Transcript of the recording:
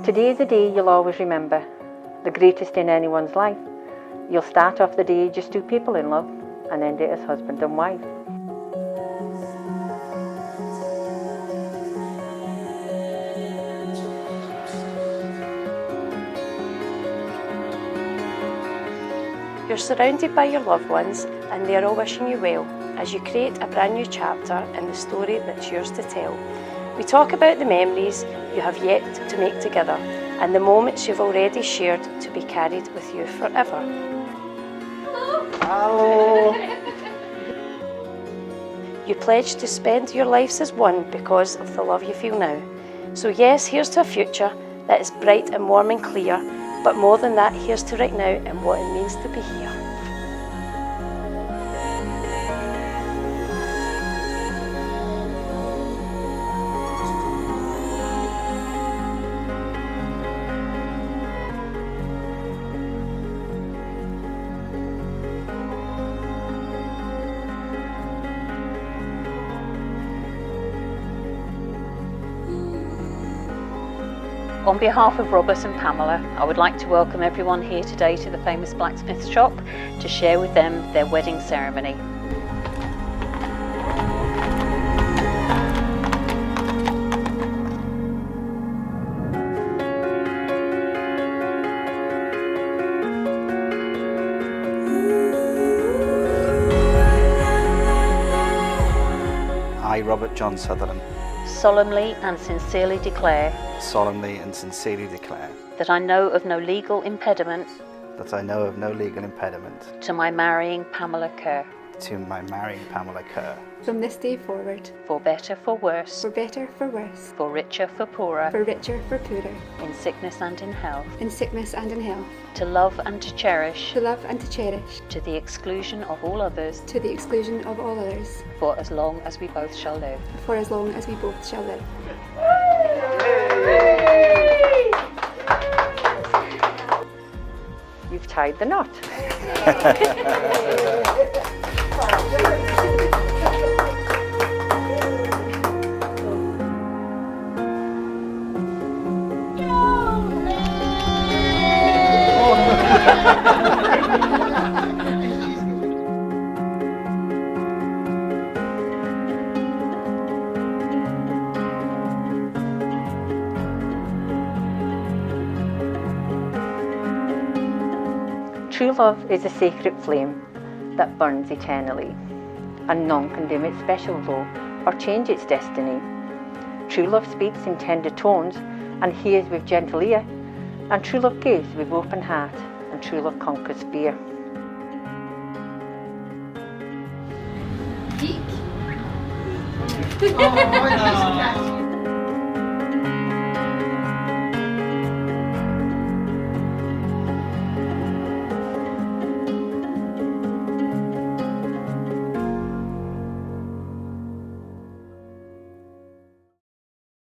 Today is a day you'll always remember, the greatest in anyone's life. You'll start off the day just two people in love and end it as husband and wife. You're surrounded by your loved ones and they are all wishing you well as you create a brand new chapter in the story that's yours to tell. We talk about the memories you have yet to make together and the moments you've already shared to be carried with you forever. Hello. You pledge to spend your lives as one because of the love you feel now. So yes, here's to a future that is bright and warm and clear, but more than that, here's to right now and what it means to be here. On behalf of Robert and Pamela, I would like to welcome everyone here today to the famous Blacksmiths Shop to share with them their wedding ceremony. I, Robert John Sutherland, Solemnly and sincerely declare solemnly and sincerely declare that I know of no legal impediment that I know of no legal impediment to my marrying Pamela Kerr, to my marrying Pamela Kerr, from this day forward, for better, for worse, for better, for worse, for richer, for poorer, for richer, for poorer, in sickness and in health, in sickness and in health, to love and to cherish, to love and to cherish, to the exclusion of all others, to the exclusion of all others, for as long as we both shall live. for as long as we both shall live. You've tied the knot. True love is a sacred flame that burns eternally, and none can dim its special glow or change its destiny. True love speaks in tender tones and hears with gentle ear, and true love gives with open heart, and true love conquers fear. Oh,